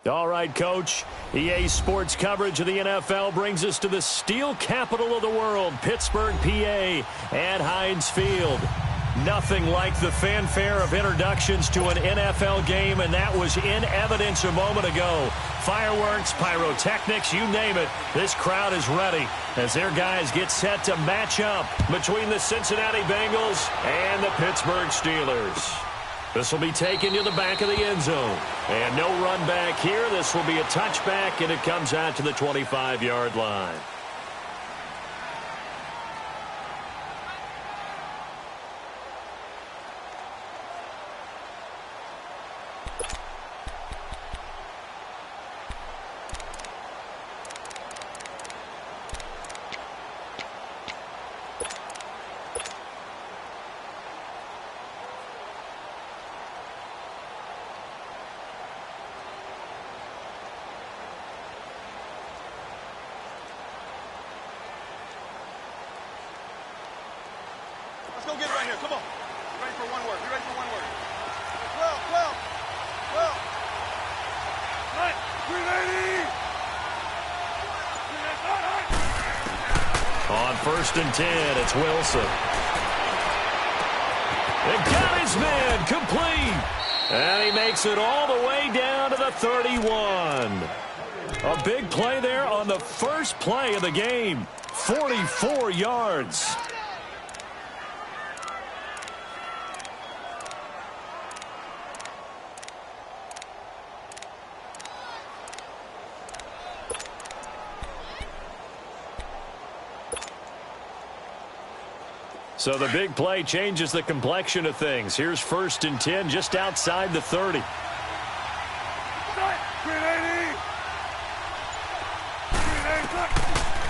All right, Coach. EA Sports coverage of the NFL brings us to the steel capital of the world, Pittsburgh, PA, at Heinz Field. Nothing like the fanfare of introductions to an NFL game, and that was in evidence a moment ago. Fireworks, pyrotechnics, you name it. This crowd is ready as their guys get set to match up between the Cincinnati Bengals and the Pittsburgh Steelers. This will be taken to the back of the end zone. And no run back here. This will be a touchback, and it comes out to the 25-yard line. Let's go get it right here. Come on. Be ready for one word. Be ready for one word. 12. On 1st and 10, it's Wilson. They got his man complete. And he makes it all the way down to the 31. A big play there on the first play of the game. 44 yards. So the big play changes the complexion of things. Here's 1st and 10 just outside the 30.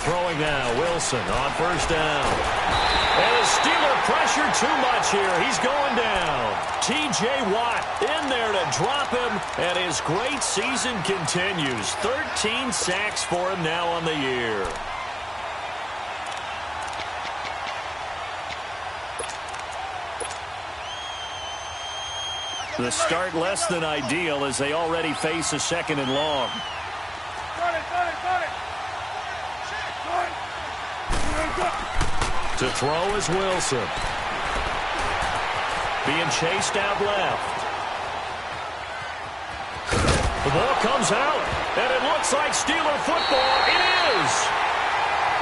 Throwing now, Wilson on 1st down. And the Steeler pressure too much here. He's going down. T.J. Watt in there to drop him, and his great season continues. 13 sacks for him now on the year. The start less than ideal as they already face a 2nd and long. To throw is Wilson. Being chased out left. The ball comes out, and it looks like Steeler football. It is!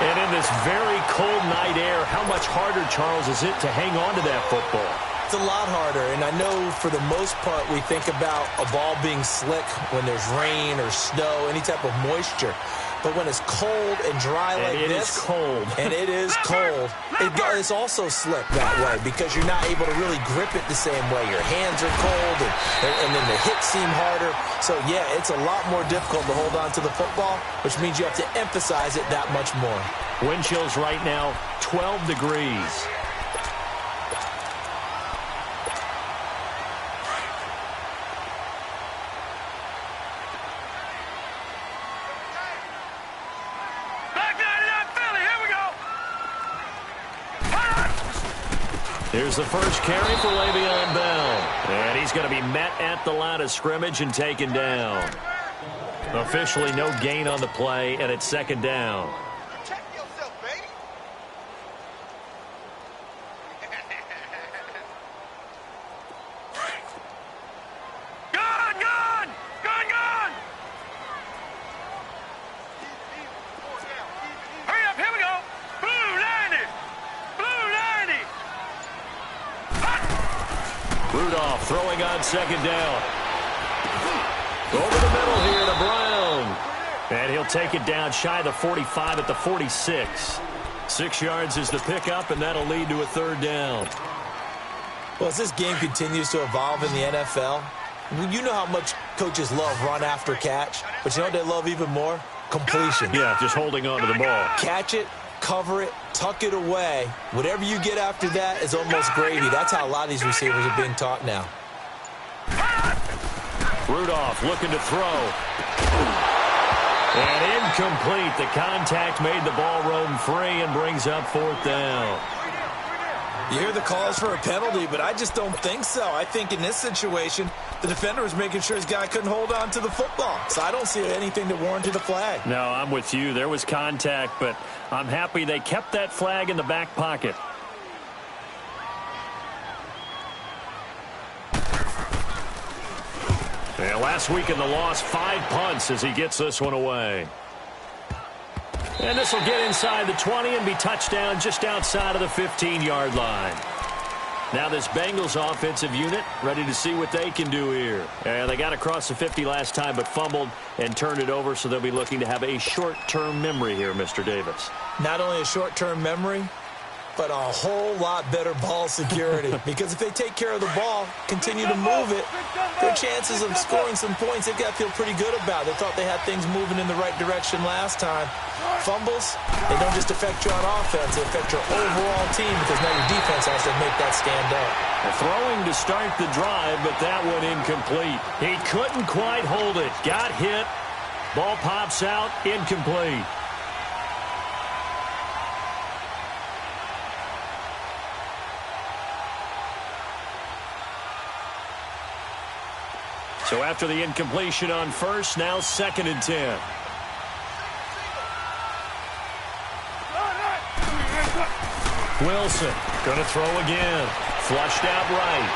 And in this very cold night air, how much harder, Charles, is it to hang on to that football? It's a lot harder, and I know for the most part we think about a ball being slick when there's rain or snow, any type of moisture. But when it's cold and dry like this, it is cold. And it is cold, it's also slick that way because you're not able to really grip it the same way. Your hands are cold, and then the hits seem harder. So, yeah, it's a lot more difficult to hold on to the football, which means you have to emphasize it that much more. Wind chills right now, 12 degrees. Here's the first carry for Le'Veon Bell. And he's going to be met at the line of scrimmage and taken down. Officially no gain on the play, and it's 2nd down. Check yourself, baby. Gun! Gun! Gun! Gun! Hurry up, here we go. Blue 90. Blue 90. Rudolph throwing on 2nd down. Over the middle here to Brown. And he'll take it down shy of the 45 at the 46. 6 yards is the pickup, and that'll lead to a 3rd down. Well, as this game continues to evolve in the NFL, you know how much coaches love run after catch, but you know what they love even more? Completion. Yeah, just holding on to the ball. Catch it, cover it, tuck it away. Whatever you get after that is almost gravy. That's how a lot of these receivers are being taught now. Rudolph looking to throw. And incomplete. The contact made the ball roam free and brings up 4th down. You hear the calls for a penalty, but I just don't think so. I think in this situation, the defender was making sure his guy couldn't hold on to the football. So I don't see anything that warranted a flag. No, I'm with you. There was contact, but I'm happy they kept that flag in the back pocket. Yeah, last week in the loss, 5 punts as he gets this one away. And this will get inside the 20 and be touchdown just outside of the 15-yard line. Now this Bengals offensive unit ready to see what they can do here. And they got across the 50 last time but fumbled and turned it over, so they'll be looking to have a short-term memory here, Mr. Davis. Not only a short-term memory, but a whole lot better ball security. Because if they take care of the ball, continue to move it, their chances of scoring some points, they've got to feel pretty good about. They thought they had things moving in the right direction last time. Fumbles, they don't just affect you on offense, they affect your overall team because now your defense has to make that stand up. Throwing to start the drive, but that one incomplete. He couldn't quite hold it. Got hit. Ball pops out, incomplete. So after the incompletion on first, now 2nd and 10. Wilson going to throw again. Flushed out right.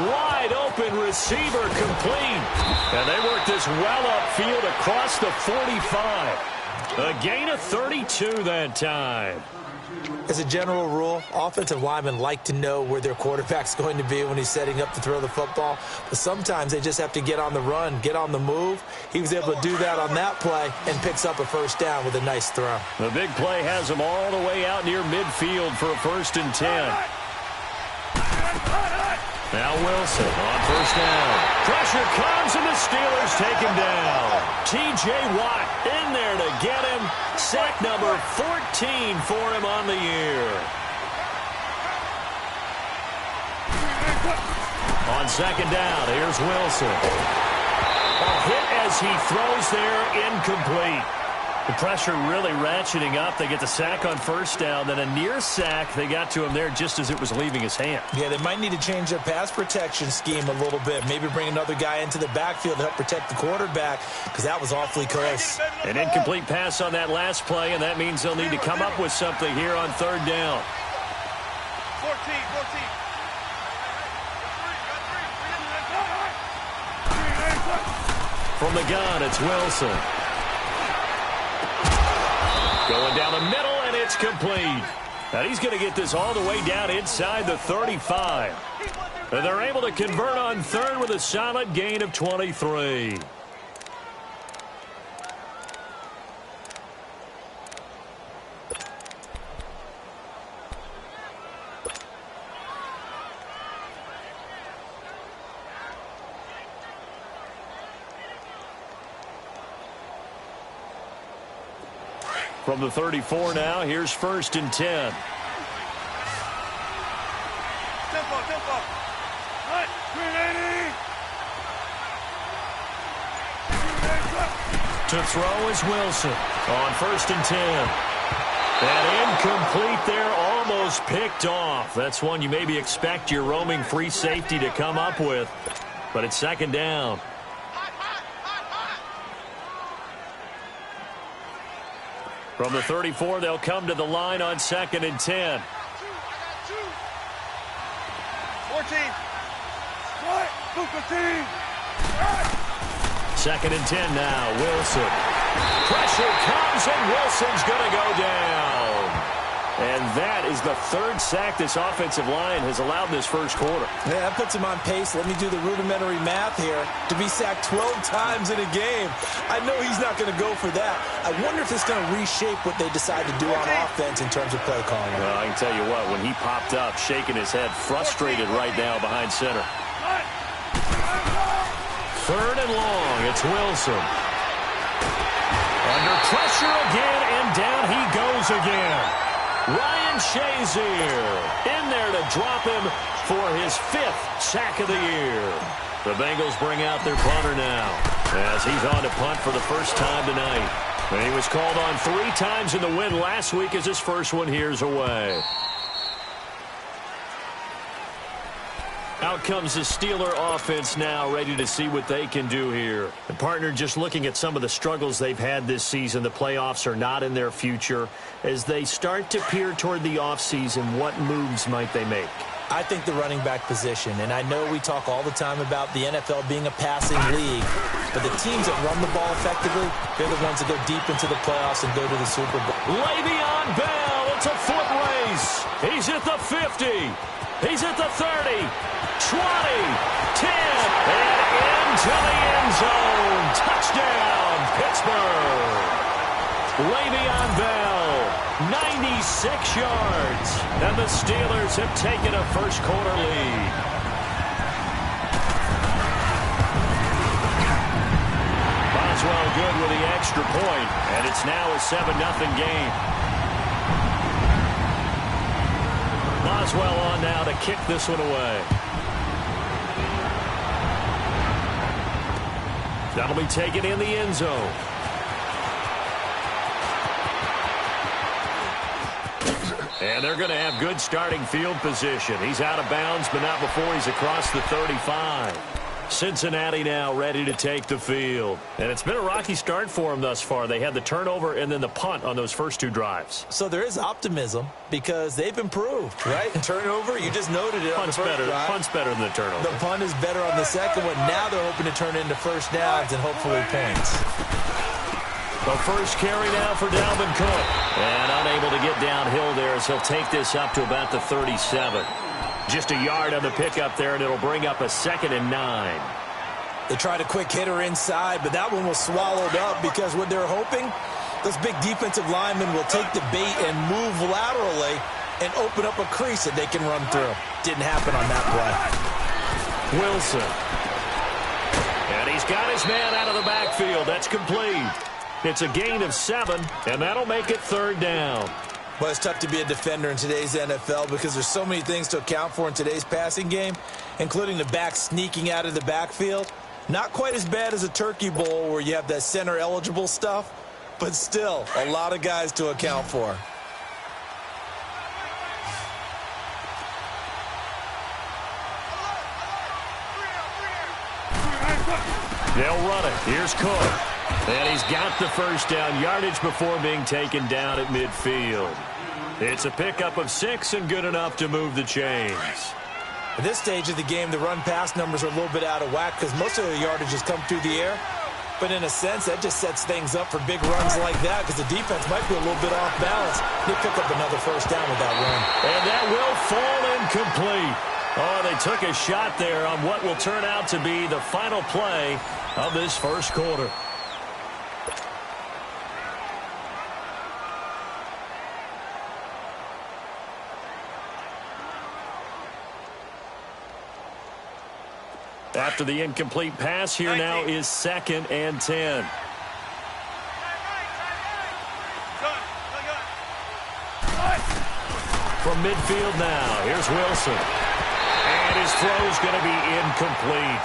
Wide open receiver complete. And they work this well upfield across the 45. A gain of 32 that time. As a general rule, offensive linemen like to know where their quarterback's going to be when he's setting up to throw the football. But sometimes they just have to get on the run, get on the move. He was able to do that on that play and picks up a first down with a nice throw. The big play has him all the way out near midfield for a 1st and 10. Now Wilson on first down. Pressure comes and the Steelers take him down. T.J. Watt in there to get him. Sack number 14 for him on the year. On 2nd down, here's Wilson. A hit as he throws there, incomplete. The pressure really ratcheting up. They get the sack on first down. Then a near sack. They got to him there just as it was leaving his hand. Yeah, they might need to change their pass protection scheme a little bit. Maybe bring another guy into the backfield to help protect the quarterback because that was awfully close. An incomplete pass on that last play, and that means they'll need to come up with something here on 3rd down. 14. From the gun, it's Wilson. Going down the middle, and it's complete. Now he's going to get this all the way down inside the 35. And they're able to convert on 3rd with a solid gain of 23. From the 34 now, here's 1st and 10. Tempo. Hut, 380. To throw is Wilson on 1st and 10. And incomplete there, almost picked off. That's one you maybe expect your roaming free safety to come up with. But it's 2nd down. From the 34, they'll come to the line on 2nd and 10. 14. 2nd and 10 now. Wilson. Pressure comes, and Wilson's going to go down. And that is the 3rd sack this offensive line has allowed in this first quarter. Yeah, that puts him on pace. Let me do the rudimentary math here. To be sacked 12 times in a game, I know he's not going to go for that. I wonder if it's going to reshape what they decide to do on offense in terms of play calling. Well, I can tell you what, when he popped up, shaking his head, frustrated right now behind center. 3rd and long, it's Wilson. Under pressure again, and down he goes again. Ryan Shazier in there to drop him for his 5th sack of the year. The Bengals bring out their punter now as he's on to punt for the first time tonight. And he was called on 3 times in the win last week as his first one here's away. Out comes the Steeler offense now, ready to see what they can do here. And partner, just looking at some of the struggles they've had this season, the playoffs are not in their future. As they start to peer toward the offseason, what moves might they make? I think the running back position, and I know we talk all the time about the NFL being a passing league, but the teams that run the ball effectively, they're the ones that go deep into the playoffs and go to the Super Bowl. Le'Veon Bell, it's a foot race. He's at the 50. He's at the 30, 20, 10, and into the end zone. Touchdown, Pittsburgh. Le'Veon Bell, 96 yards. And the Steelers have taken a first-quarter lead. Boswell good with the extra point, and it's now a 7-0 game. Boswell on now to kick this one away. That'll be taken in the end zone. And they're going to have good starting field position. He's out of bounds, but not before he's across the 35. Cincinnati now ready to take the field. And it's been a rocky start for them thus far. They had the turnover and then the punt on those first 2 drives. So there is optimism because they've improved, right? Turnover, you just noted it on the first drive. Punt's better than the turnover. The punt is better on the second one. Now they're hoping to turn into first downs and hopefully points. The first carry now for Dalvin Cook. And unable to get downhill there as he'll take this up to about the 37. Just a yard on the pickup there, and it'll bring up a 2nd and 9. They tried a quick hitter inside, but that one was swallowed up because what they're hoping, those big defensive linemen will take the bait and move laterally and open up a crease that they can run through. Didn't happen on that play. Wilson. And he's got his man out of the backfield. That's complete. It's a gain of 7, and that'll make it 3rd down. Well, it's tough to be a defender in today's NFL because there's so many things to account for in today's passing game, including the back sneaking out of the backfield. Not quite as bad as a turkey bowl where you have that center-eligible stuff, but still a lot of guys to account for. They'll run it. Here's Cook. And he's got the first down yardage before being taken down at midfield. It's a pickup of 6 and good enough to move the chains. At this stage of the game, the run-pass numbers are a little bit out of whack because most of the yardage has come through the air. But in a sense, that just sets things up for big runs like that because the defense might be a little bit off balance. They pick up another first down with that run. And that will fall incomplete. Oh, they took a shot there on what will turn out to be the final play of this first quarter. After the incomplete pass, here now is 2nd and 10. From midfield now, here's Wilson. And his throw's going to be incomplete.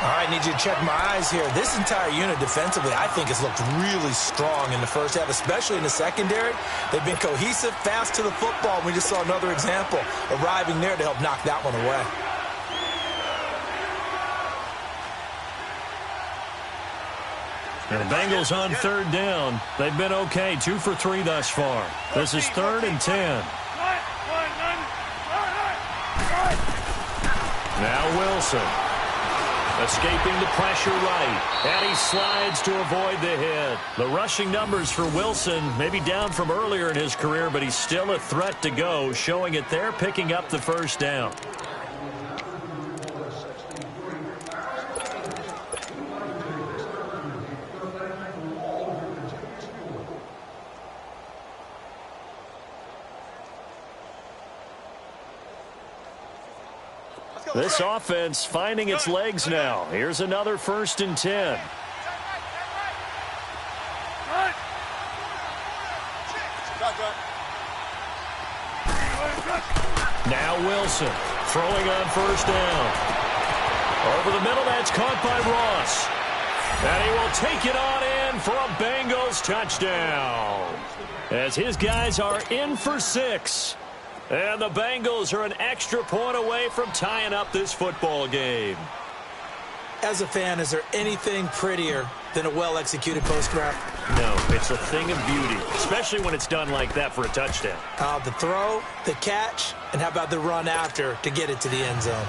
All right, need you to check my eyes here. This entire unit defensively, I think, has looked really strong in the first half, especially in the secondary. They've been cohesive, fast to the football. We just saw another example arriving there to help knock that one away. The Bengals on 3rd down. They've been okay, 2 for 3 thus far. This is 3rd and 10. Now Wilson. Escaping the pressure right. And he slides to avoid the hit. The rushing numbers for Wilson maybe down from earlier in his career, but he's still a threat to go, showing it there, picking up the first down. This offense finding its legs now. Here's another 1st and 10. Now Wilson throwing on 1st down. Over the middle, that's caught by Ross. And he will take it on in for a Bengals touchdown. As his guys are in for 6. And the Bengals are an extra point away from tying up this football game. As a fan, is there anything prettier than a well-executed post-route? No, it's a thing of beauty, especially when it's done like that for a touchdown. The throw, the catch, and how about the run after to get it to the end zone?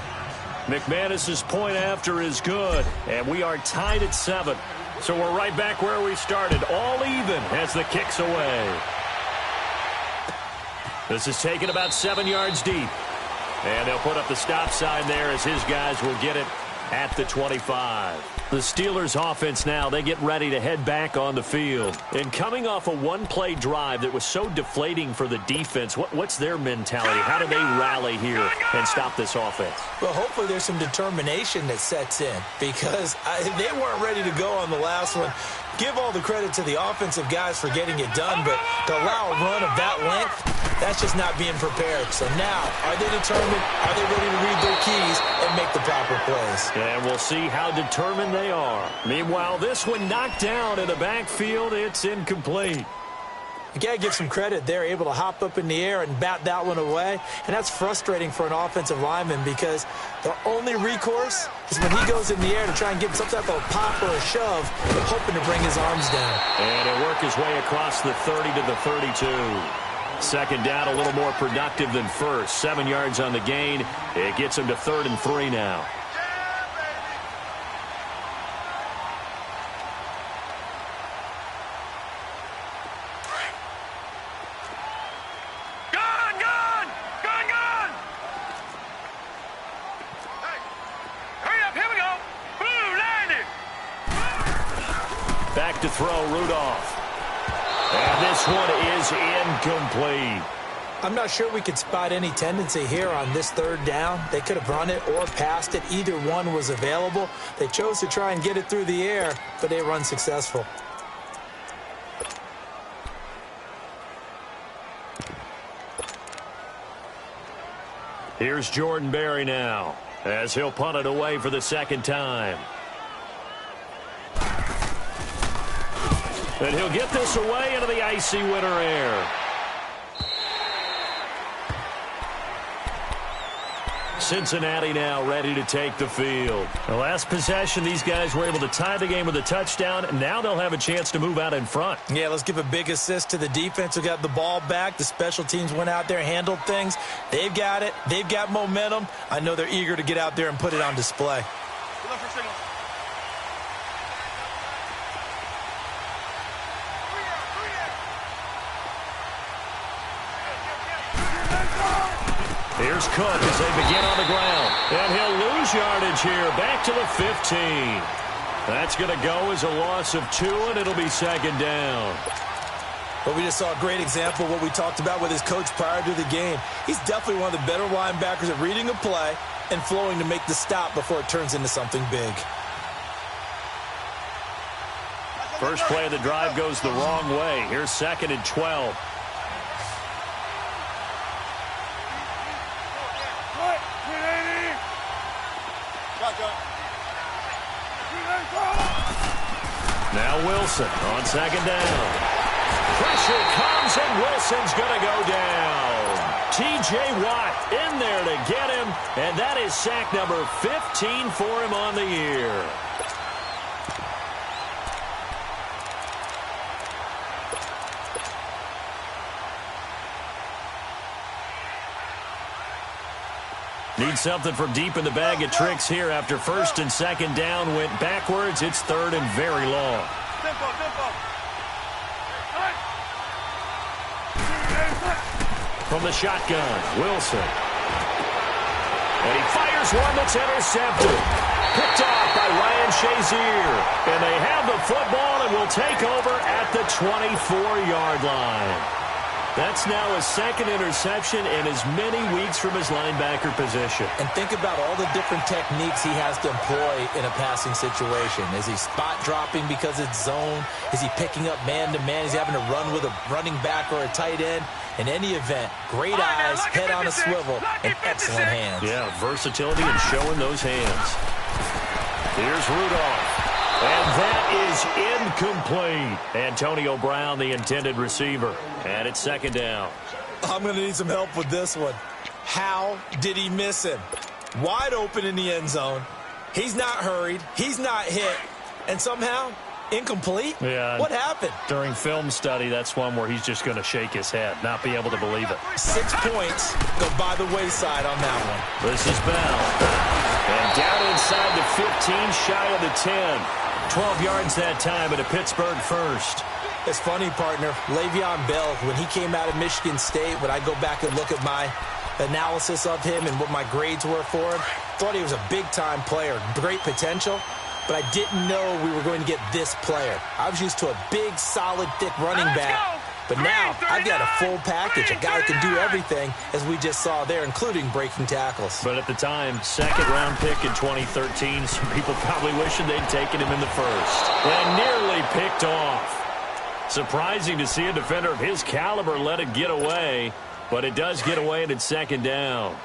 McManus's point after is good, and we are tied at 7. So we're right back where we started, all even as the kick's away. This is taken about 7 yards deep. And they'll put up the stop sign there as his guys will get it at the 25. The Steelers offense now, they get ready to head back on the field. And coming off a one-play drive that was so deflating for the defense, what's their mentality? How do they rally here and stop this offense? Well, hopefully there's some determination that sets in because they weren't ready to go on the last one. Give all the credit to the offensive guys for getting it done, but to allow a run of that length, that's just not being prepared. So now, are they determined? Are they ready to read their keys and make the proper plays? And we'll see how determined they are. Meanwhile, this one knocked down in the backfield. It's incomplete. You got to give some credit. They're able to hop up in the air and bat that one away. And that's frustrating for an offensive lineman because the only recourse is when he goes in the air to try and get some type of pop or a shove, hoping to bring his arms down. And he'll work his way across the 30 to the 32. Second down, a little more productive than first. 7 yards on the gain. It gets him to 3rd and 3 now. Back to throw, Rudolph. And this one is incomplete. I'm not sure we could spot any tendency here on this 3rd down. They could have run it or passed it. Either one was available. They chose to try and get it through the air, but they were unsuccessful. Here's Jordan Berry now, as he'll punt it away for the 2nd time. And he'll get this away into the icy winter air. Cincinnati now ready to take the field. The last possession, these guys were able to tie the game with a touchdown. Now they'll have a chance to move out in front. Yeah, let's give a big assist to the defense who got the ball back. The special teams went out there, handled things. They've got it. They've got momentum. I know they're eager to get out there and put it on display. Here's Cook as they begin on the ground. And he'll lose yardage here. Back to the 15. That's going to go as a loss of 2, and it'll be 2nd down. But we just saw a great example of what we talked about with his coach prior to the game. He's definitely one of the better linebackers at reading a play and flowing to make the stop before it turns into something big. First play of the drive goes the wrong way. Here's 2nd and 12. Now Wilson on 2nd down. Pressure comes, and Wilson's going to go down. T.J. Watt in there to get him, and that is sack number 15 for him on the year. Need something from deep in the bag of tricks here after 1st and 2nd down went backwards. It's 3rd and very long. From the shotgun, Wilson. And he fires one that's intercepted. Picked off by Ryan Shazier. And they have the football and will take over at the 24-yard line. That's now his 2nd interception in as many weeks from his linebacker position. And think about all the different techniques he has to employ in a passing situation. Is he spot dropping because it's zone? Is he picking up man-to-man? Is he having to run with a running back or a tight end? In any event, great eyes, head on a swivel, and excellent hands. Yeah, versatility and showing those hands. Here's Rudolph. And that is incomplete. Antonio Brown, the intended receiver. And it's second down. I'm going to need some help with this one. How did he miss him? Wide open in the end zone. He's not hurried. He's not hit. And somehow, incomplete? Yeah. What happened? During film study, that's one where he's just going to shake his head, not be able to believe it. 6 points go by the wayside on that one. This is Bell. And down inside the 15, shy of the 10. 12 yards that time and a Pittsburgh first. It's funny, partner. Le'Veon Bell, when he came out of Michigan State, when I go back and look at my analysis of him and what my grades were for him, thought he was a big-time player, great potential, but I didn't know we were going to get this player. I was used to a big, solid, thick running back, but now I've got a full package, a guy who can do everything, as we just saw there, including breaking tackles. But at the time, second-round pick in 2013, some people probably wishing they'd taken him in the first. And nearly picked off. Surprising to see a defender of his caliber let it get away, but it does get away and it's second down.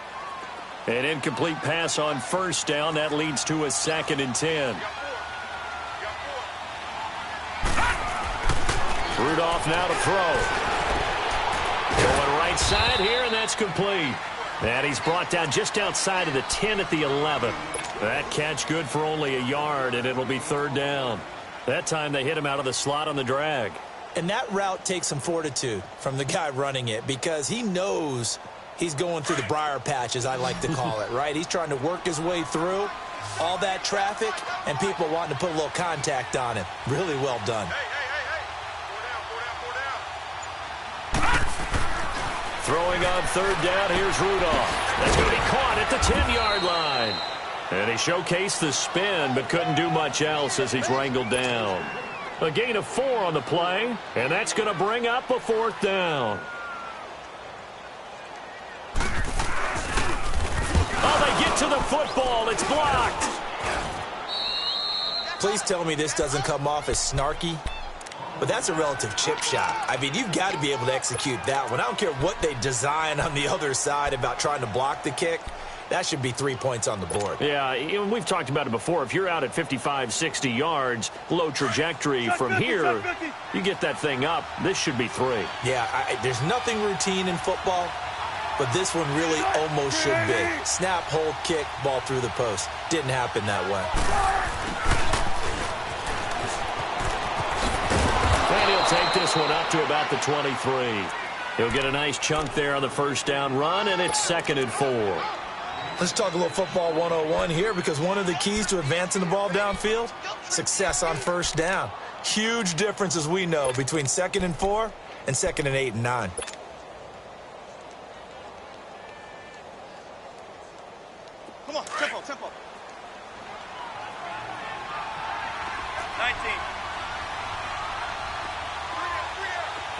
An incomplete pass on first down. That leads to a 2nd and 10. Rudolph now to throw. Going right side here, and that's complete. And he's brought down just outside of the 10 at the 11. That catch good for only a yard, and it'll be third down. That time they hit him out of the slot on the drag. And that route takes some fortitude from the guy running it because he knows he's going through the briar patch, as I like to call it, right? He's trying to work his way through all that traffic and people wanting to put a little contact on him. Really well done. Throwing on third down, here's Rudolph. That's going to be caught at the 10-yard line. And he showcased the spin, but couldn't do much else as he's wrangled down. A gain of 4 on the play, and that's going to bring up a 4th down. Oh, they get to the football. It's blocked. Please tell me this doesn't come off as snarky, but that's a relative chip shot. I mean, you've got to be able to execute that one. I don't care what they design on the other side about trying to block the kick. That should be 3 points on the board. Yeah, we've talked about it before. If you're out at 55, 60 yards, low trajectory from here, you get that thing up. This should be 3. Yeah, there's nothing routine in football, but this one really almost should be. Snap, hold, kick, ball through the post. Didn't happen that way. And he'll take this one up to about the 23. He'll get a nice chunk there on the first down run, and it's 2nd and 4. Let's talk a little football 101 here, because one of the keys to advancing the ball downfield, success on first down. Huge difference, as we know, between 2nd and 4 and 2nd and 8 and 9. Come on, tempo, tempo. 19.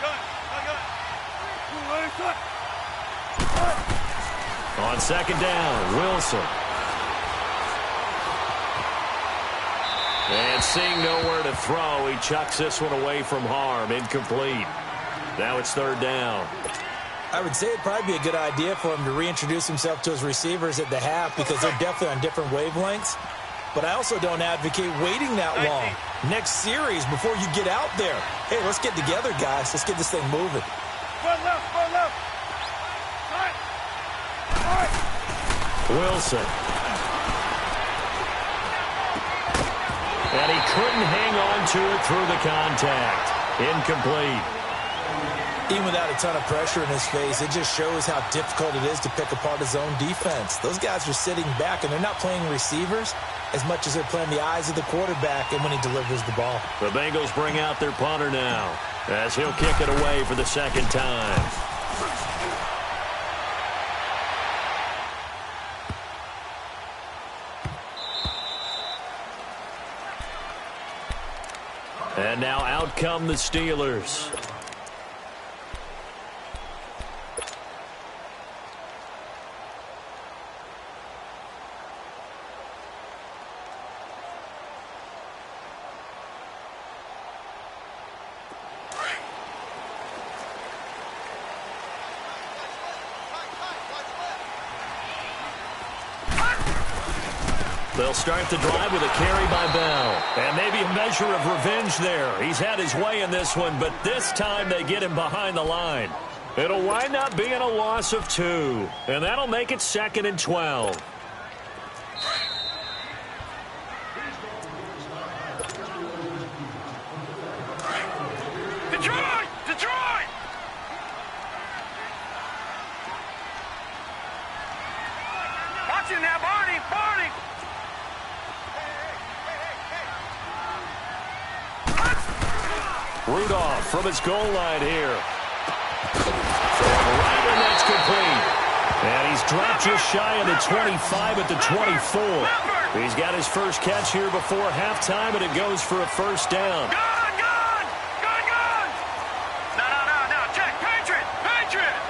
Gun. On second down, Wilson. And seeing nowhere to throw, he chucks this one away from harm. Incomplete. Now it's third down. I would say it'd probably be a good idea for him to reintroduce himself to his receivers at the half, because they're definitely on different wavelengths. But I also don't advocate waiting that long. Next series, before you get out there. Hey, let's get together, guys. Let's get this thing moving. Run left, run left. Wilson. And he couldn't hang on to it through the contact. Incomplete. Even without a ton of pressure in his face, it just shows how difficult it is to pick apart his own defense. Those guys are sitting back, and they're not playing receivers as much as they're playing the eyes of the quarterback and when he delivers the ball. The Bengals bring out their punter now, as he'll kick it away for the second time. And now out come the Steelers. They'll start the drive with a carry by Bell. And maybe a measure of revenge there. He's had his way in this one, but this time they get him behind the line. It'll wind up being a loss of 2. And that'll make it 2nd and 12. Detroit! Detroit! Watch him now, Barney! Barney! Rudolph from his goal line here. Right, and that's complete. And he's dropped just shy of the 25 at the 24. He's got his first catch here before halftime, and it goes for a first down. Gone! Gone! Gone! Gone! No. Check! Patriot! Patriot!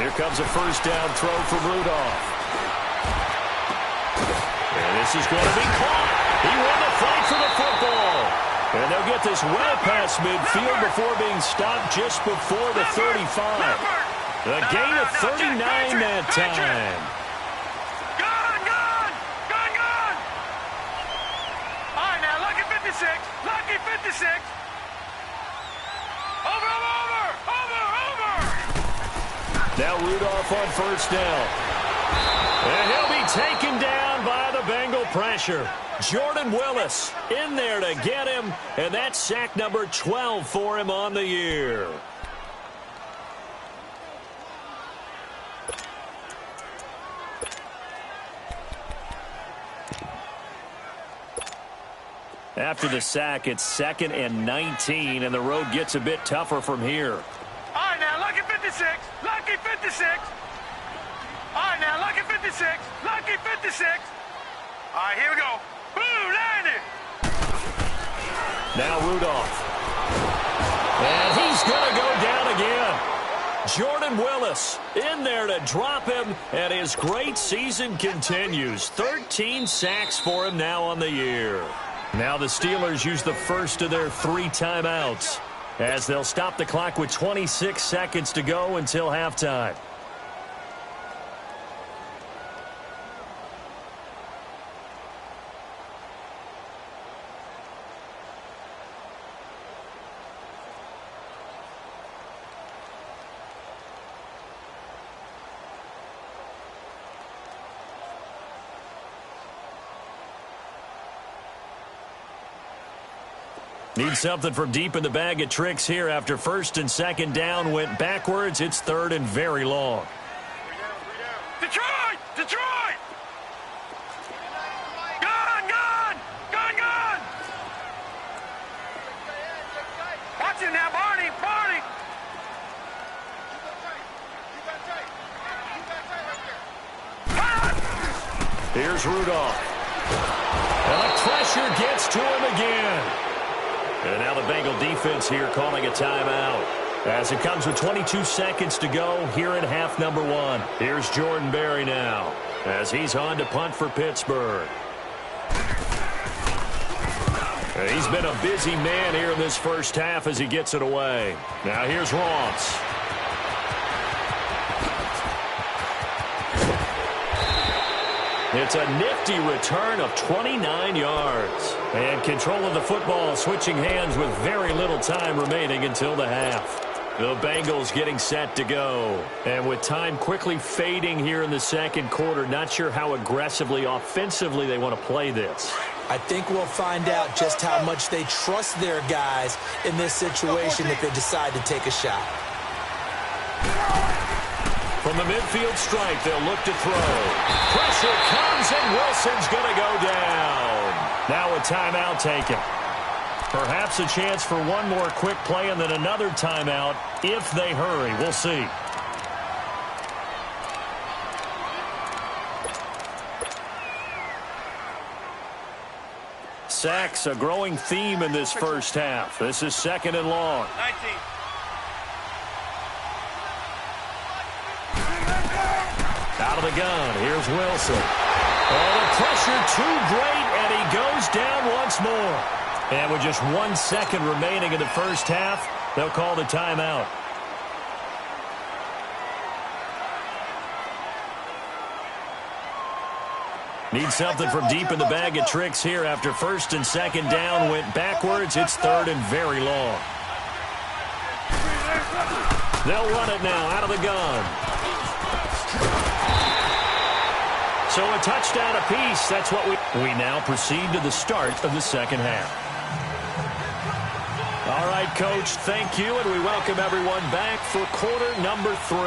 Here comes a first down throw from Rudolph. And this is going to be caught. He won the fight for the football. And they'll get this well past midfield before being stopped just before the 35. A gain of 39 that time. Gone! Gone! Gone! Gone! All right, now, lucky 56. Lucky 56. Over! Now Rudolph on first down. And he'll be taken down by the Bengal pressure. Jordan Willis in there to get him, and that's sack number 12 for him on the year. After the sack, it's 2nd and 19, and the road gets a bit tougher from here. All right, now, lucky 56. Lucky 56. All right, now, lucky 56. Lucky 56. All right, here we go. Boom, landed. Now Rudolph. And he's going to go down again. Jordan Willis in there to drop him, and his great season continues. 13 sacks for him now on the year. Now the Steelers use the first of their 3 timeouts as they'll stop the clock with 26 seconds to go until halftime. Need something from deep in the bag of tricks here after first and second down went backwards. It's 3rd and very long. Detroit! Detroit! Gone! Gone! Gone! Gone! Watch him now, Barney! Barney! Here's Rudolph. And the pressure gets to him again. And now the Bengal defense here calling a timeout. As it comes with 22 seconds to go here in half number 1. Here's Jordan Berry now as he's on to punt for Pittsburgh. And he's been a busy man here in this first half as he gets it away. Now here's Ross. It's a nifty return of 29 yards. And control of the football switching hands with very little time remaining until the half. The Bengals getting set to go. And with time quickly fading here in the second quarter, not sure how aggressively, offensively they want to play this. I think we'll find out just how much they trust their guys in this situation if they decide to take a shot. From the midfield stripe, they'll look to throw. Pressure comes, and Wilson's going to go down. Now a timeout taken. Perhaps a chance for one more quick play and then another timeout if they hurry. We'll see. Sacks, a growing theme in this first half. This is 2nd and long. 19. Out of the gun, here's Wilson. Oh, the pressure too great, and he goes down once more. And with just 1 second remaining in the first half, they'll call the timeout. Need something from deep in the bag of tricks here after first and second down went backwards. It's third and very long. They'll run it now out of the gun. So a touchdown apiece. That's what we now proceed to the start of the second half. All right, Coach, thank you, and we welcome everyone back for quarter number 3.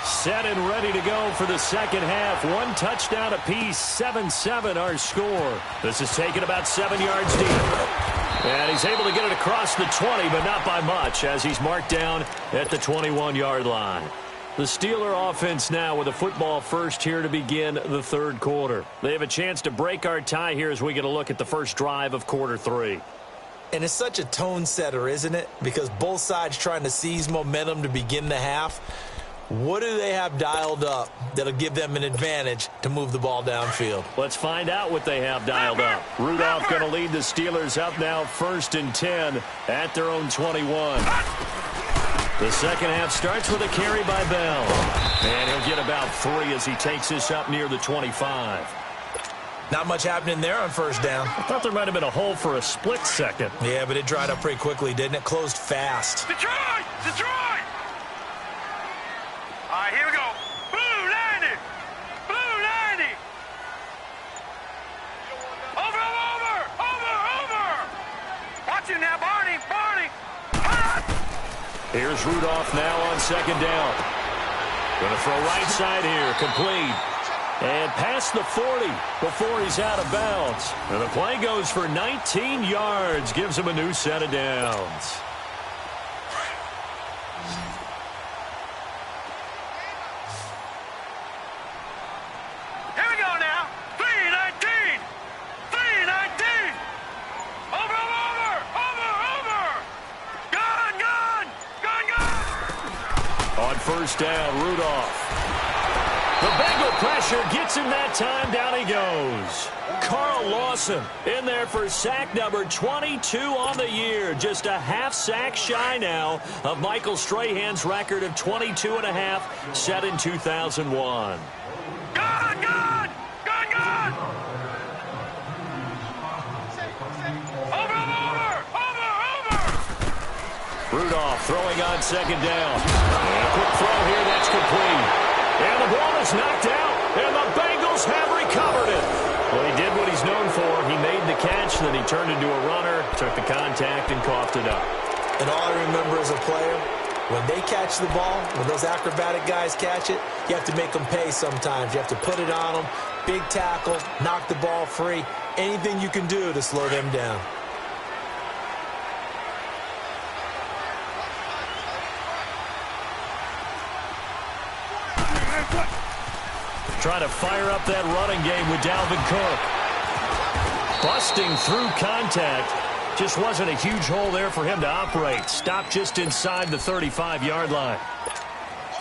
Set and ready to go for the second half. One touchdown apiece, 7-7 our score. This is taken about 7 yards deep. And he's able to get it across the 20, but not by much, as he's marked down at the 21-yard line. The Steeler offense now with a football first here to begin the third quarter. They have a chance to break our tie here as we get a look at the first drive of quarter 3. And it's such a tone setter, isn't it? Because both sides trying to seize momentum to begin the half. What do they have dialed up that'll give them an advantage to move the ball downfield? Let's find out what they have dialed up. Rudolph going to lead the Steelers up now 1st and 10 at their own 21. The second half starts with a carry by Bell. And he'll get about 3 as he takes this up near the 25. Not much happening there on first down. I thought there might have been a hole for a split second. Yeah, but it dried up pretty quickly, didn't it? Closed fast. Detroit! Detroit! All right, here we go. Blue 90! Blue 90! Over! Watch him now, Barney! Here's Rudolph now on second down. Going to throw right side here, complete. And past the 40 before he's out of bounds. And the play goes for 19 yards. Gives him a new set of downs. Here we go now. 319! 319! Over! Gun! On first down, Rudolph. The Bengal pressure gets him that time. Down he goes. Carl Lawson in there for sack number 22 on the year. Just a half sack shy now of Michael Strahan's record of 22 and a half set in 2001. Gun! Over! Rudolph throwing on second down. And a quick throw here, that's complete. And the ball is knocked out, and the Bengals have recovered it. Well, he did what he's known for. He made the catch, then he turned into a runner, took the contact, and coughed it up. And all I remember as a player, when they catch the ball, when those acrobatic guys catch it, you have to make them pay sometimes. You have to put it on them, big tackle, knock the ball free, anything you can do to slow them down. Trying to fire up that running game with Dalvin Cook. Busting through contact. Just wasn't a huge hole there for him to operate. Stopped just inside the 35-yard line.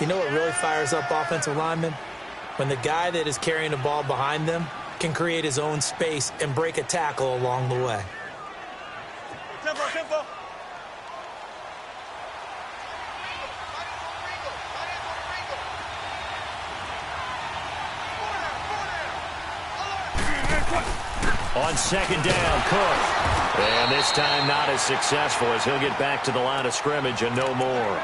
You know what really fires up offensive linemen? When the guy that is carrying the ball behind them can create his own space and break a tackle along the way. Tempo! On second down, Cook. And this time not as successful as he'll get back to the line of scrimmage and no more.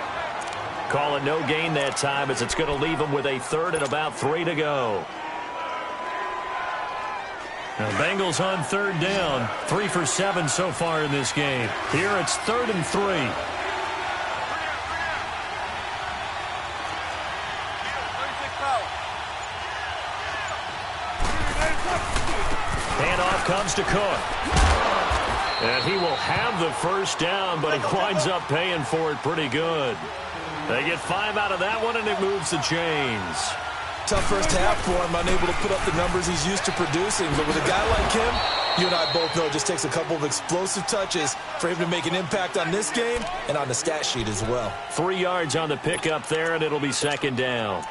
Call it no gain that time as it's going to leave him with a 3rd and about 3 to go. Now, Bengals on 3rd down. 3 for 7 so far in this game. Here it's 3rd and 3. Handoff comes to Cook. And he will have the first down, but he winds up paying for it pretty good. They get 5 out of that one, and it moves the chains. Tough first half for him, unable to put up the numbers he's used to producing. But with a guy like him, you and I both know it just takes a couple of explosive touches for him to make an impact on this game and on the stat sheet as well. 3 yards on the pickup there, and it'll be second down.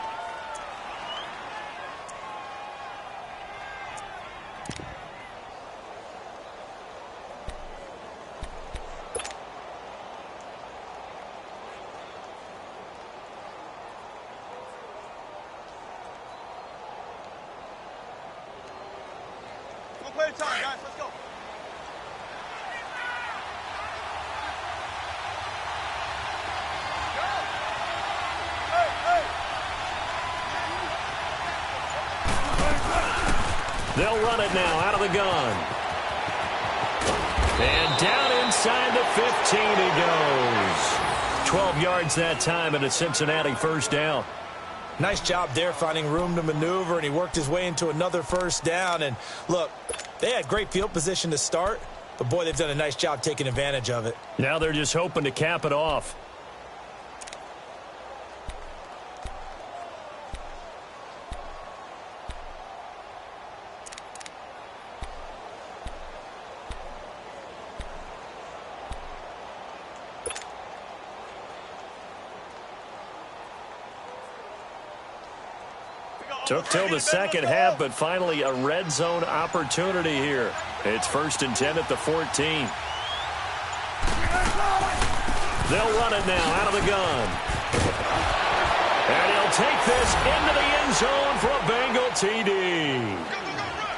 Don't play the time, guys. Let's go. They'll run it now out of the gun. And down inside the 15 he goes. 12 yards that time and a Cincinnati first down. Nice job there finding room to maneuver, and he worked his way into another first down. And look, they had great field position to start, but boy, they've done a nice job taking advantage of it. Now they're just hoping to cap it off. Took till the second half, but finally a red zone opportunity here. It's 1st and 10 at the 14. They'll run it now out of the gun. And he'll take this into the end zone for a Bengal TD.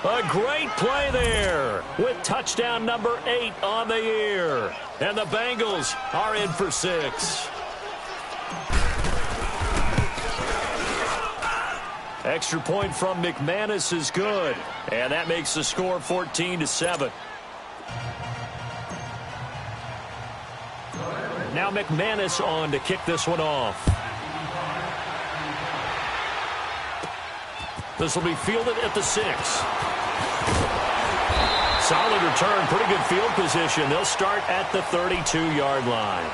A great play there with touchdown number 8 on the year. And the Bengals are in for 6. Extra point from McManus is good, and that makes the score 14-7. Now McManus on to kick this one off. This will be fielded at the 6. Solid return, pretty good field position. They'll start at the 32-yard line.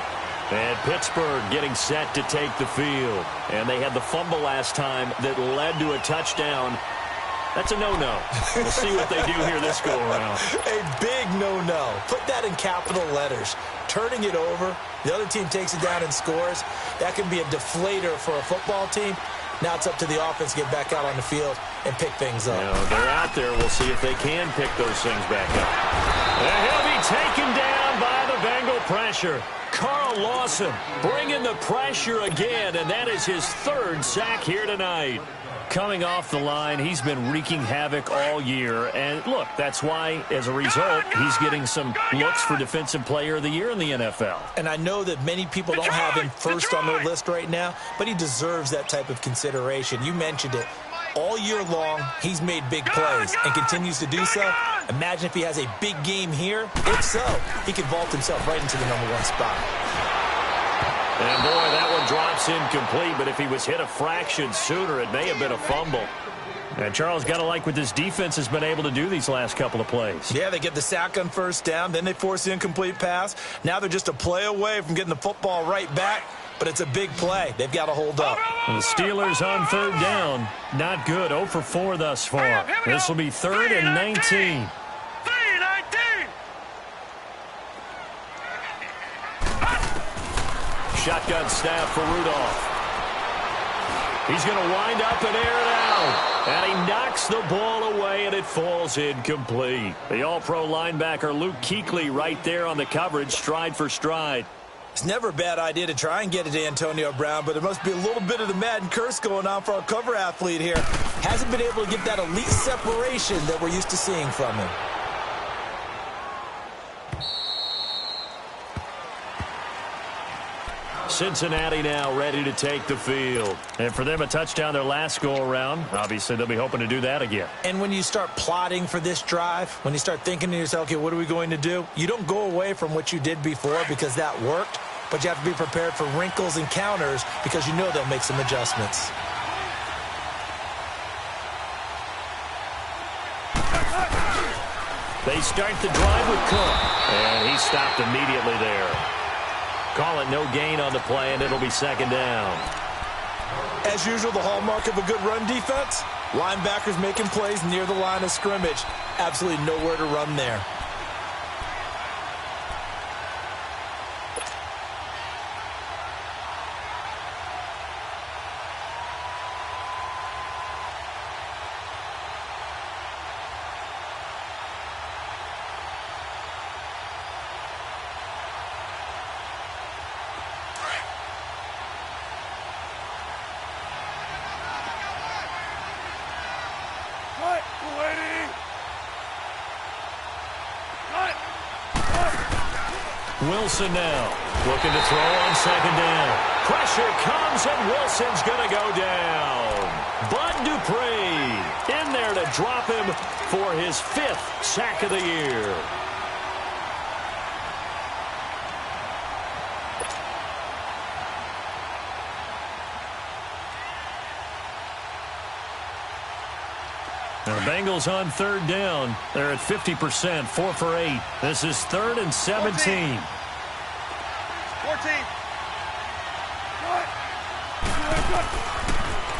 And Pittsburgh getting set to take the field. And they had the fumble last time that led to a touchdown. That's a no-no. We'll see what they do here this go-around. A big no-no. Put that in capital letters. Turning it over, the other team takes it down and scores. That can be a deflator for a football team. Now it's up to the offense to get back out on the field and pick things up. They're out there. We'll see if they can pick those things back up. And he'll be taken down by the Bengal pressure. Carl Lawson bringing the pressure again, and that is his 3rd sack here tonight. Coming off the line, he's been wreaking havoc all year. And, look, that's why, as a result, he's getting some looks for Defensive Player of the Year in the NFL. And I know that many people don't have him first on their list right now, but he deserves that type of consideration. You mentioned it. All year long, he's made big plays and continues to do so. Imagine if he has a big game here. If so, he could vault himself right into the #1 spot. And, boy, that one drops incomplete, but if he was hit a fraction sooner, it may have been a fumble. And Charles, got to like what this defense has been able to do these last couple of plays. Yeah, they get the sack on first down, then they force the incomplete pass. Now they're just a play away from getting the football right back, but it's a big play. They've got to hold up. And the Steelers on 3rd down. Not good. 0 for 4 thus far. This will be 3rd and 19. Shotgun snap for Rudolph. He's going to wind up and air it out. And he knocks the ball away, and it falls incomplete. The all-pro linebacker Luke Kuechly right there on the coverage, stride for stride. It's never a bad idea to try and get it to Antonio Brown, but there must be a little bit of the Madden curse going on for our cover athlete here. Hasn't been able to get that elite separation that we're used to seeing from him. Cincinnati now ready to take the field. And for them, a touchdown their last go-around. Obviously, they'll be hoping to do that again. And when you start plotting for this drive, when you start thinking to yourself, okay, what are we going to do? You don't go away from what you did before because that worked, but you have to be prepared for wrinkles and counters because you know they'll make some adjustments. They start the drive with Cook, and he stopped immediately there. Call it no gain on the play, and it'll be 2nd down. As usual, the hallmark of a good run defense, linebackers making plays near the line of scrimmage. Absolutely nowhere to run there. Wilson now looking to throw on second down. Pressure comes, and Wilson's going to go down. Bud Dupree in there to drop him for his 5th sack of the year. The Bengals on third down. They're at 50%, 4 for 8. This is 3rd and 17. 14.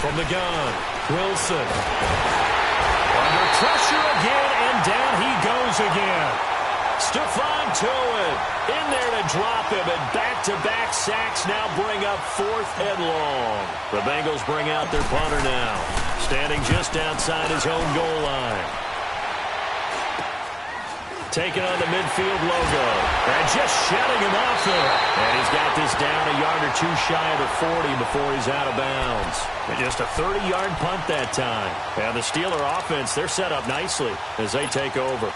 From the gun, Wilson. Under pressure again, and down he goes again. Stephon Tuitt in there to drop him, and back-to-back sacks now bring up 4th and long. The Bengals bring out their punter now, standing just outside his own goal line. Taking on the midfield logo, and just shutting him off there. And he's got this down a yard or two shy of the 40 before he's out of bounds. And just a 30-yard punt that time. And the Steeler offense, they're set up nicely as they take over.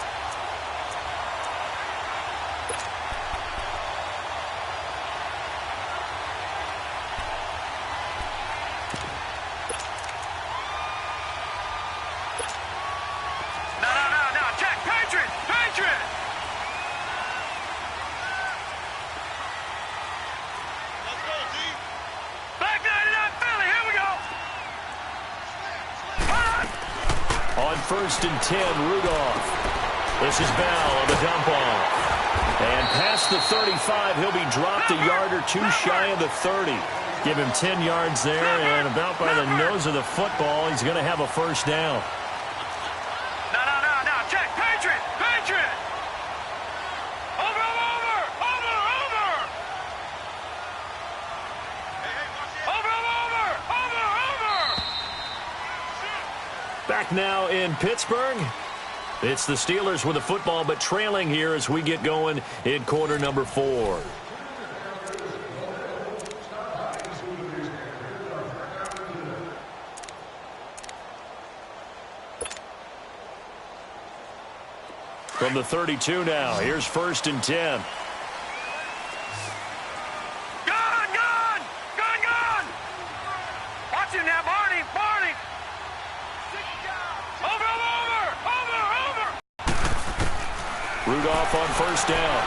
First and 10, Rudolph. This is Bell on the dump off. And past the 35, he'll be dropped a yard or two shy of the 30. Give him 10 yards there, and about by the nose of the football, he's going to have a first down. No. Check. Patriot. Over. Back now in Pittsburgh. It's the Steelers with the football, but trailing here as we get going in quarter number 4. From the 32 now, here's 1st and 10. Gun! Watch him now, Barney! Over! Rudolph on first down.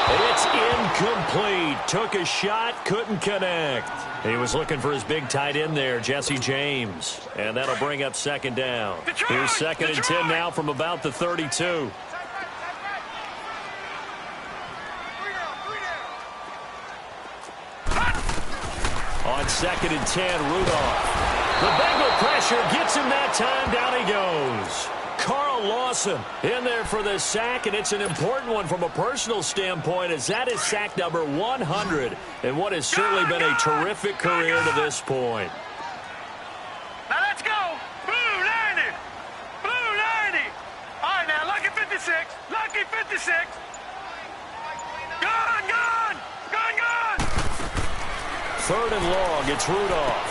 It's incomplete. Took a shot, couldn't connect. He was looking for his big tight end there, Jesse James. And that'll bring up second down. Here's 2nd and 10 now from about the 32. On 2nd and 10, Rudolph. The Bengal pressure gets him that time. Down he goes. Carl Lawson in there for the sack, and it's an important one from a personal standpoint, as that is sack number 100 and what has certainly been a terrific career to this point. Now let's go. Blue 90. All right, now, lucky 56. Gun. 3rd and long, it's Rudolph.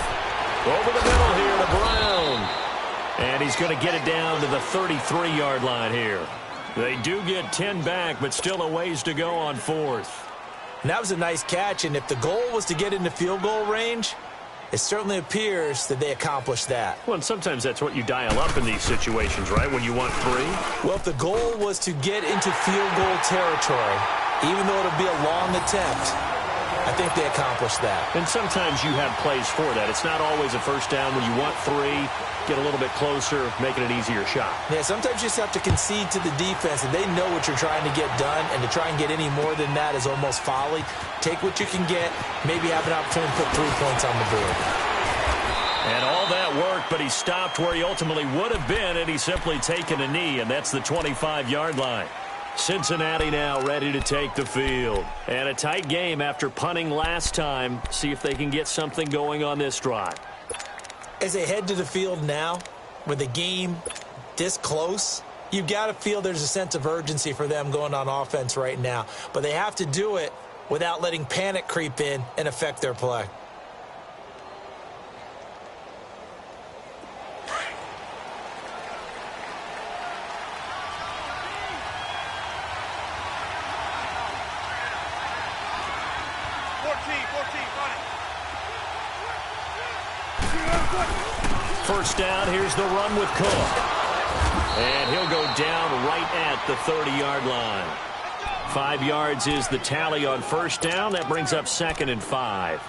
Over the middle here to Brown. And he's going to get it down to the 33-yard line here. They do get 10 back, but still a ways to go on 4th. And that was a nice catch, and if the goal was to get into field goal range, it certainly appears that they accomplished that. Well, and sometimes that's what you dial up in these situations, right, when you want 3? Well, if the goal was to get into field goal territory, even though it'll be a long attempt, I think they accomplished that. And sometimes you have plays for that. It's not always a first down when you want 3. Get a little bit closer, making it an easier shot. Yeah, sometimes you just have to concede to the defense, and they know what you're trying to get done, and to try and get any more than that is almost folly. Take what you can get, maybe have an opportunity to put 3 points on the board. And all that worked, but he stopped where he ultimately would have been, and he's simply taken a knee, and that's the 25-yard line. Cincinnati now ready to take the field. And a tight game after punting last time. See if they can get something going on this drive. As they head to the field now, with the game this close, you've got to feel there's a sense of urgency for them going on offense right now. But they have to do it without letting panic creep in and affect their play. First down, here's the run with Cook. And he'll go down right at the 30-yard line. 5 yards is the tally on first down. That brings up 2nd and 5.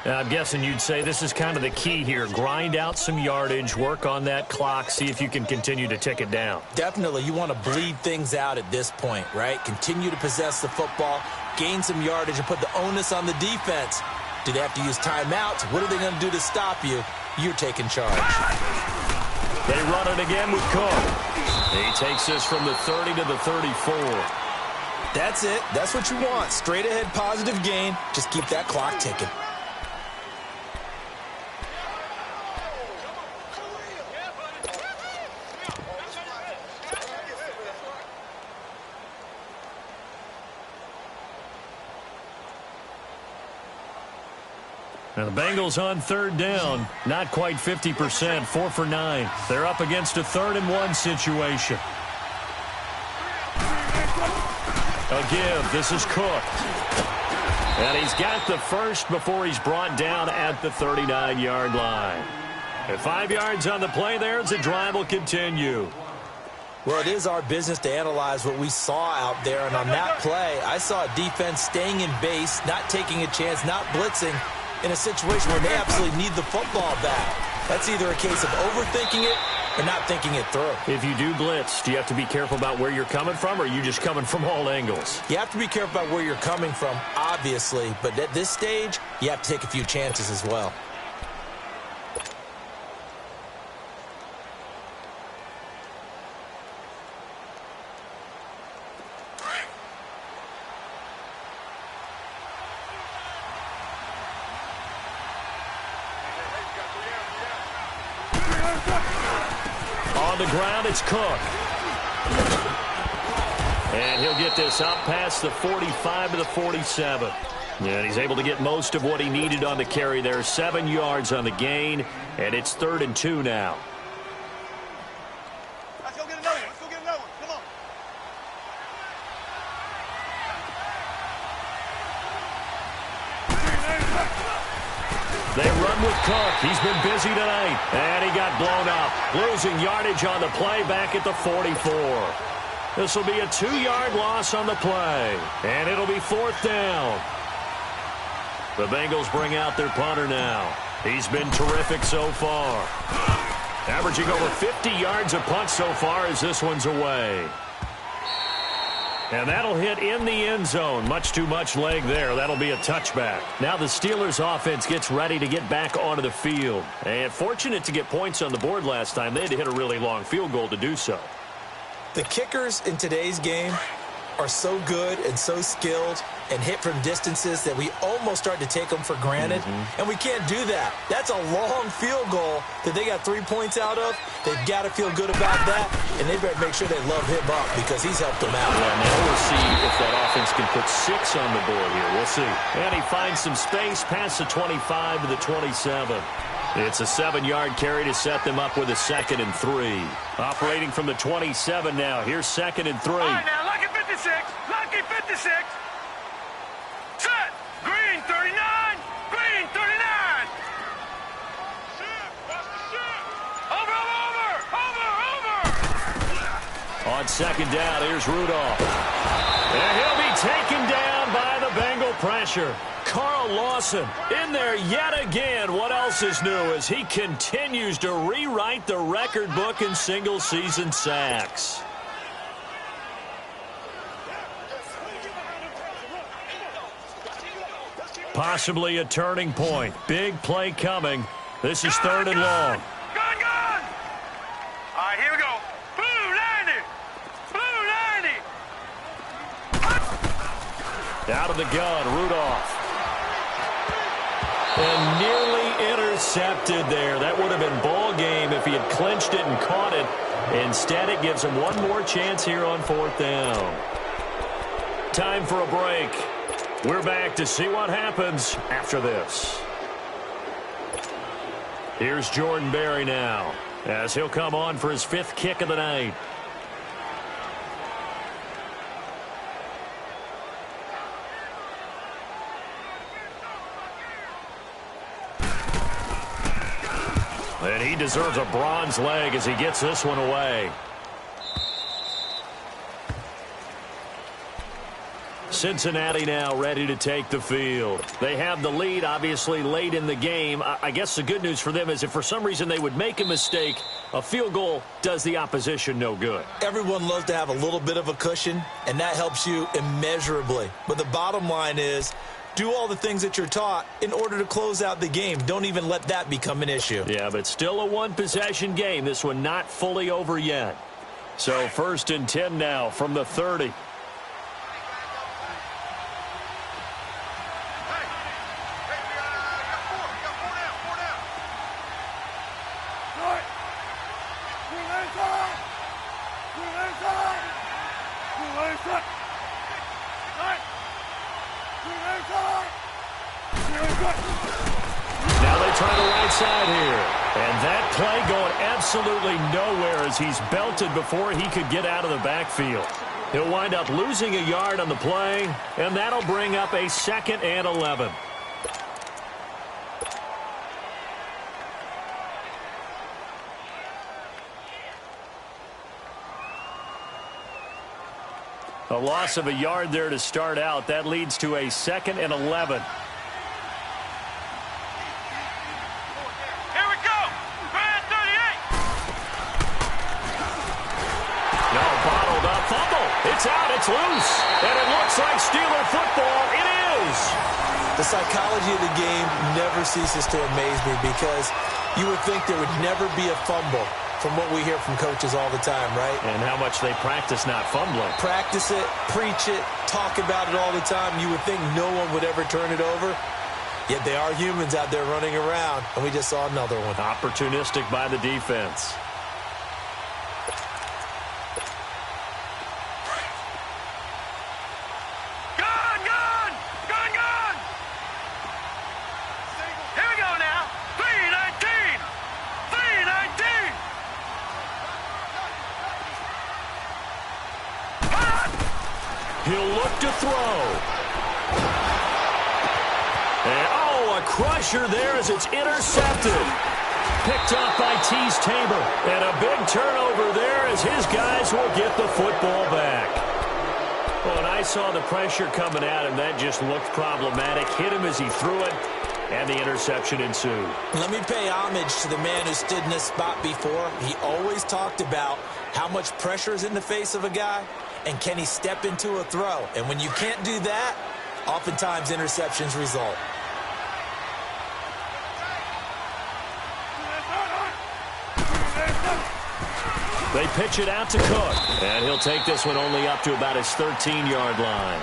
I'm guessing you'd say this is kind of the key here. Grind out some yardage, work on that clock, see if you can continue to tick it down. Definitely. You want to bleed things out at this point, right? Continue to possess the football, gain some yardage, and put the onus on the defense. Do they have to use timeouts? What are they going to do to stop you? You're taking charge. They run it again with Cook. He takes this from the 30 to the 34. That's it. That's what you want. Straight ahead positive gain. Just keep that clock ticking. Now the Bengals on third down, not quite 50%, 4 for 9. They're up against a 3rd and 1 situation. A give, this is Cook. And he's got the first before he's brought down at the 39-yard line. And 5 yards on the play there as the drive will continue. Well, it is our business to analyze what we saw out there, and on that play, I saw a defense staying in base, not taking a chance, not blitzing, in a situation where they absolutely need the football back. That's either a case of overthinking it or not thinking it through. If you do blitz, do you have to be careful about where you're coming from, or are you just coming from all angles? You have to be careful about where you're coming from, obviously, but at this stage, you have to take a few chances as well. On the ground, it's Cook. And he'll get this up past the 45 to the 47. And he's able to get most of what he needed on the carry there. 7 yards on the gain, and it's 3rd and 2 now. Let's go get another one. Let's go get another one. Come on. They run with Cook. He's been busy tonight. And he got blown up. Losing yardage on the play back at the 44. This will be a 2-yard loss on the play. And it'll be 4th down. The Bengals bring out their punter now. He's been terrific so far. Averaging over 50 yards a punt so far as this one's away. And that'll hit in the end zone. Much too much leg there. That'll be a touchback. Now the Steelers offense gets ready to get back onto the field. And fortunate to get points on the board last time. They had to hit a really long field goal to do so. The kickers in today's game are so good and so skilled and hit from distances that we almost start to take them for granted. And we can't do that. That's a long field goal that they got 3 points out of. They've got to feel good about that, and they better make sure they love him up because he's helped them out. Yeah, now we'll see if that offense can put 6 on the board here. We'll see. And he finds some space past the 25 to the 27. It's a 7-yard carry to set them up with a 2nd and 3. Operating from the 27 now. Here's 2nd and 3. All right, now, lucky 56. Lucky 56. Set. Green 39. Green 39. Over, over, over, over. On 2nd down, here's Rudolph. And he'll be taken down by the Bengal pressure. Carl Lawson in there yet again. What else is new as he continues to rewrite the record book in single-season sacks. Possibly a turning point. Big play coming. This is 3rd and long. Gone, gone. All right, here we go. Blue 90. Blue 90. Out of the gun, Rudolph. And nearly intercepted there. That would have been ball game if he had clinched it and caught it. Instead, it gives him one more chance here on 4th down. Time for a break. We're back to see what happens after this. Here's Jordan Berry now as he'll come on for his 5th kick of the night. And he deserves a bronze leg as he gets this one away. Cincinnati now ready to take the field. They have the lead, obviously, late in the game. I guess the good news for them is if for some reason they would make a mistake, a field goal does the opposition no good. Everyone loves to have a little bit of a cushion, and that helps you immeasurably. But the bottom line is, do all the things that you're taught in order to close out the game. Don't even let that become an issue. Yeah, but still a one-possession game. This one not fully over yet. So 1st and 10 now from the 30. Now they try the right side here. And that play going absolutely nowhere as he's belted before he could get out of the backfield. He'll wind up losing a yard on the play, and that'll bring up a 2nd and 11. A loss of a yard there to start out. That leads to a 2nd and 11. Here we go. Brand 38. No, bottled up. Fumble. It's out. It's loose. And it looks like Steeler football. It is. The psychology of the game never ceases to amaze me because you would think there would never be a fumble from what we hear from coaches all the time, right? And how much they practice not fumbling. Practice it, preach it, talk about it all the time. You would think no one would ever turn it over. Yet they are humans out there running around, and we just saw another one. Opportunistic by the defense. Gone, gone, gone, gone. Here we go now. 319. 319. He'll look to throw. And, oh, a crusher there as it's intercepted. Picked off by Tease Tabor. And a big turnover there as his guys will get the football back. Well, and I saw the pressure coming at him. That just looked problematic. Hit him as he threw it, and the interception ensued. Let me pay homage to the man who stood in this spot before. He always talked about how much pressure is in the face of a guy, and can he step into a throw? And when you can't do that, oftentimes interceptions result. They pitch it out to Cook, and he'll take this one only up to about his 13-yard line.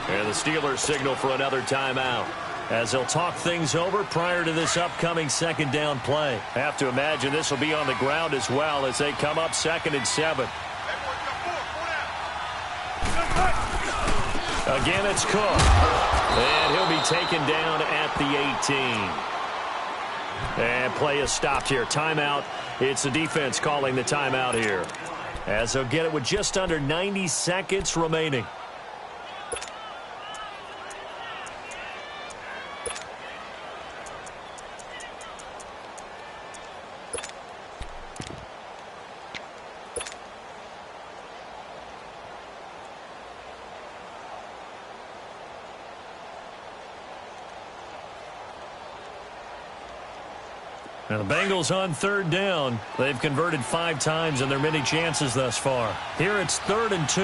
And the Steelers signal for another timeout as they'll talk things over prior to this upcoming 2nd down play. Have to imagine this will be on the ground as well as they come up 2nd and 7. Again, it's Cook. And he'll be taken down at the 18. And play is stopped here. Timeout. It's the defense calling the timeout here, as they'll get it with just under 90 seconds remaining. Now the Bengals on 3rd down. They've converted 5 times in their many chances thus far. Here it's 3rd and 2.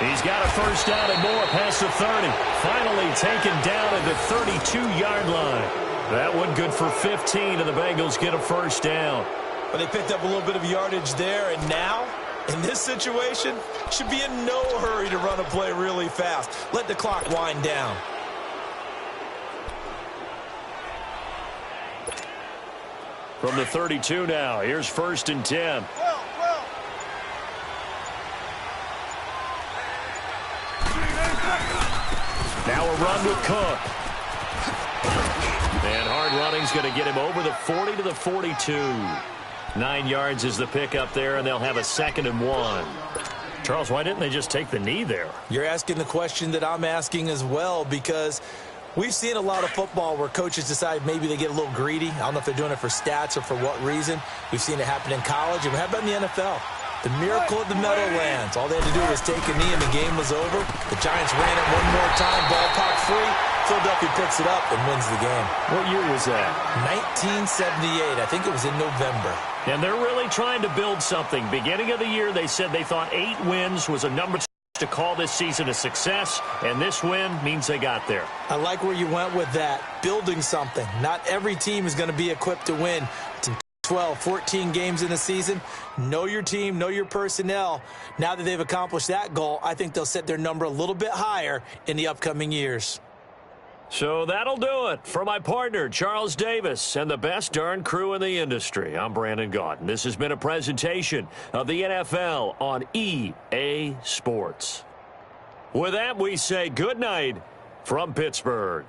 He's got a 1st down and more past the 30. Finally taken down at the 32-yard line. That one good for 15, and the Bengals get a 1st down. But they picked up a little bit of yardage there, and now, in this situation, should be in no hurry to run a play really fast. Let the clock wind down. From the 32 now, here's 1st and 10. Now a run with Cook. And hard running's going to get him over the 40 to the 42. 9 yards is the pickup there, and they'll have a 2nd and 1. Charles, why didn't they just take the knee there? You're asking the question that I'm asking as well, because we've seen a lot of football where coaches decide maybe they get a little greedy. I don't know if they're doing it for stats or for what reason. We've seen it happen in college. And how about in the NFL? The miracle of the Meadowlands. All they had to do was take a knee and the game was over. The Giants ran it one more time, ball popped free. Philadelphia picks it up and wins the game. What year was that? 1978. I think it was in November. And they're really trying to build something. Beginning of the year, they said they thought 8 wins was a number to call this season a success, and this win means they got there. I like where you went with that. Building something. Not every team is going to be equipped to win. 12, 14 games in the season. Know your team, know your personnel. Now that they've accomplished that goal, I think they'll set their number a little bit higher in the upcoming years. So that'll do it. For my partner, Charles Davis, and the best darn crew in the industry, I'm Brandon Gaudin. This has been a presentation of the NFL on EA Sports. With that, we say good night from Pittsburgh.